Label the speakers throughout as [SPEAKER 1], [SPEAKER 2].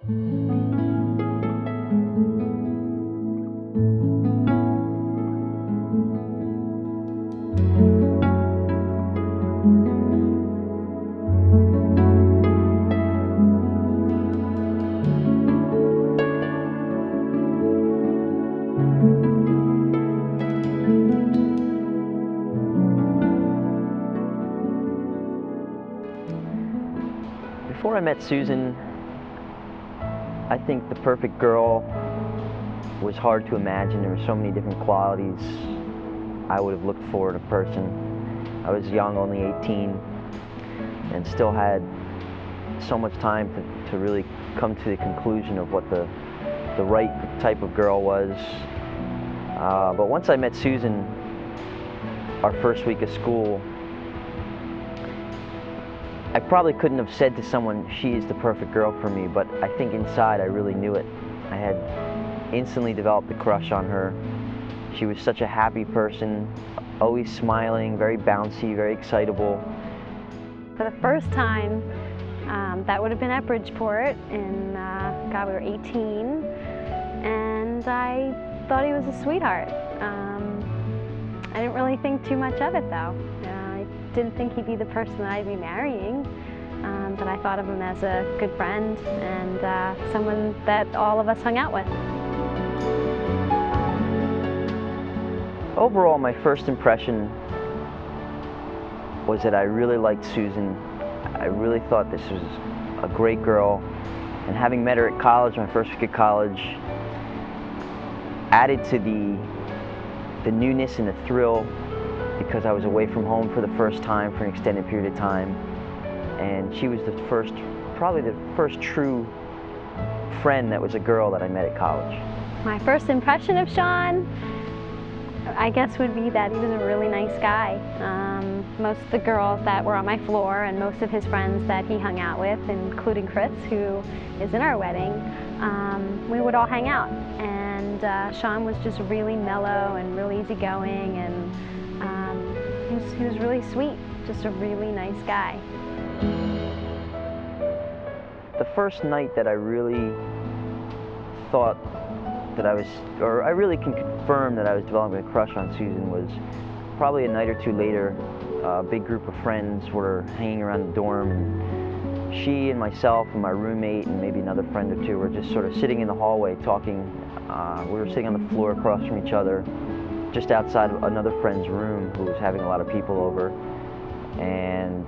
[SPEAKER 1] Before I met Susan, I think the perfect girl was hard to imagine. There were so many different qualities I would have looked for in a person. I was young, only 18, and still had so much time to really come to the conclusion of what the right type of girl was. But once I met Susan, our first week of school, I probably couldn't have said to someone, she is the perfect girl for me, but I think inside I really knew it. I had instantly developed a crush on her. She was such a happy person, always smiling, very bouncy, very excitable.
[SPEAKER 2] For the first time, that would have been at Bridgeport, and God, we were 18, and I thought he was a sweetheart. I didn't really think too much of it, though. I didn't think he'd be the person that I'd be marrying, but I thought of him as a good friend and someone that all of us hung out with.
[SPEAKER 1] Overall, my first impression was that I really liked Susan. I really thought this was a great girl, and having met her at college, my first week at college, added to the newness and the thrill, because I was away from home for the first time for an extended period of time, and she was probably the first true friend that was a girl that I met at college.
[SPEAKER 2] My first impression of Sean, I guess, would be that he was a really nice guy. Most of the girls that were on my floor and most of his friends that he hung out with, including Chris, who is in our wedding, we would all hang out. And Sean was just really mellow and really easygoing, and he was really sweet, just a really nice guy.
[SPEAKER 1] The first night that I really thought that I really can confirm that I was developing a crush on Susan was probably a night or two later. A big group of friends were hanging around the dorm, and she and myself and my roommate and maybe another friend or two were just sort of sitting in the hallway talking. We were sitting on the floor across from each other, just outside of another friend's room who was having a lot of people over, and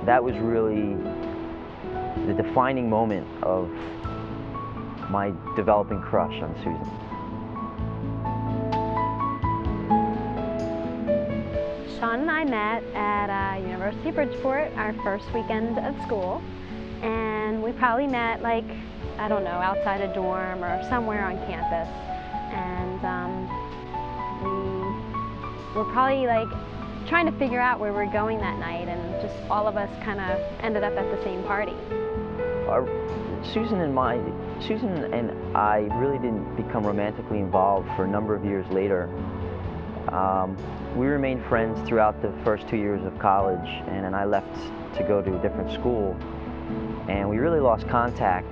[SPEAKER 1] that was really the defining moment of my developing crush on Susan.
[SPEAKER 2] Sean and I met at University of Bridgeport our first weekend of school, and we probably met, like, I don't know, outside a dorm or somewhere on campus, and we were probably like trying to figure out where we were going that night, and just all of us kind of ended up at the same party.
[SPEAKER 1] Susan and I really didn't become romantically involved for a number of years later. We remained friends throughout the first 2 years of college, and then I left to go to a different school, and we really lost contact.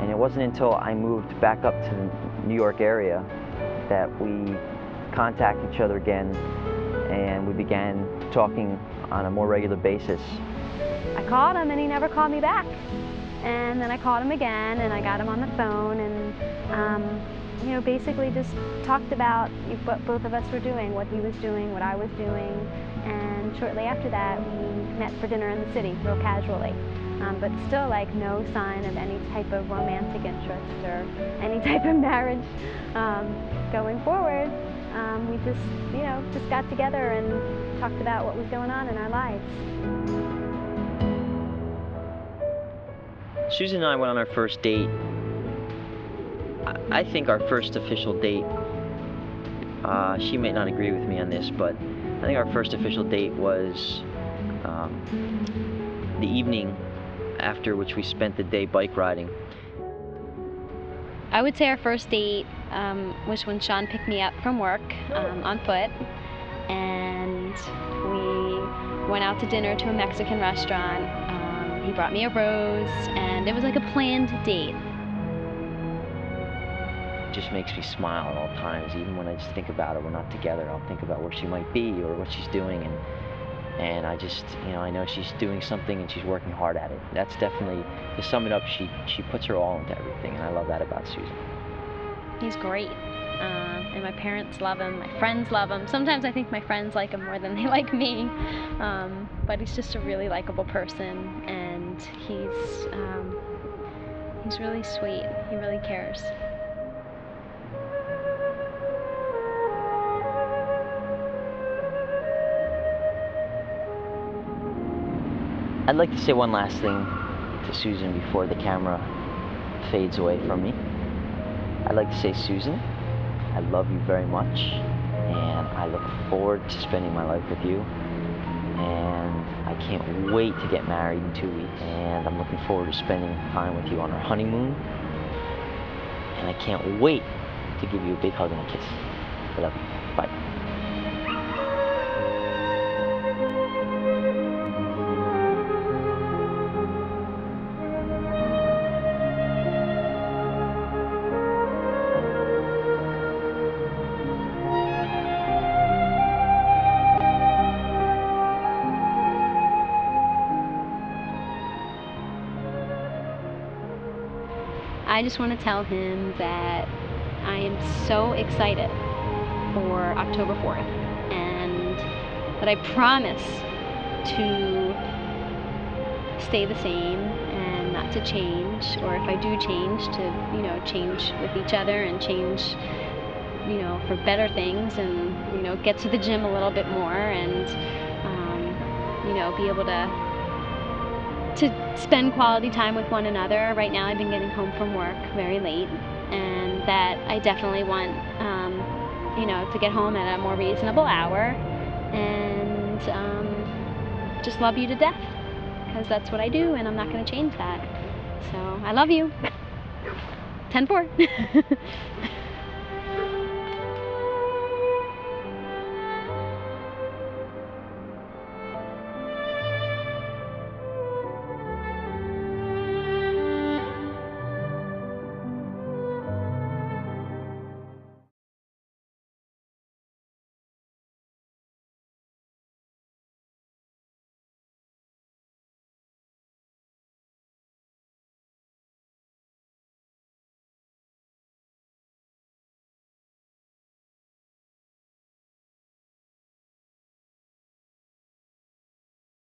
[SPEAKER 1] And it wasn't until I moved back up to the New York area that we contacted each other again, and we began talking on a more regular basis.
[SPEAKER 2] I called him and he never called me back. And then I called him again and I got him on the phone, and basically just talked about what both of us were doing, what he was doing, what I was doing. And shortly after that, we met for dinner in the city, real casually. But still, like, no sign of any type of romantic interest or any type of marriage going forward. We just got together and talked about what was going on in our lives.
[SPEAKER 1] Susan and I went on our first date. I think our first official date, she may not agree with me on this, but I think our first official date was the evening after which we spent the day bike riding.
[SPEAKER 2] I would say our first date was when Sean picked me up from work on foot, and we went out to dinner to a Mexican restaurant. he brought me a rose, and it was like a planned date.
[SPEAKER 1] It just makes me smile at all times. Even when I just think about her, we're not together, I'll think about where she might be or what she's doing, and I just, I know she's doing something and she's working hard at it. That's definitely, to sum it up, she puts her all into everything, and I love that about Susan.
[SPEAKER 2] He's great. And my parents love him, my friends love him. Sometimes I think my friends like him more than they like me. But he's just a really likable person, and he's really sweet. He really cares.
[SPEAKER 1] I'd like to say one last thing to Susan before the camera fades away from me. I'd like to say, Susan, I love you very much, and I look forward to spending my life with you, and I can't wait to get married in 2 weeks, and I'm looking forward to spending time with you on our honeymoon, and I can't wait to give you a big hug and a kiss. I love you. Bye.
[SPEAKER 2] I just want to tell him that I am so excited for October 4th, and that I promise to stay the same and not to change, or if I do change, to change with each other and change for better things, and get to the gym a little bit more, and be able to spend quality time with one another. Right now I've been getting home from work very late, and that I definitely want to get home at a more reasonable hour, and just love you to death, because that's what I do, and I'm not going to change that. So I love you. 10-4.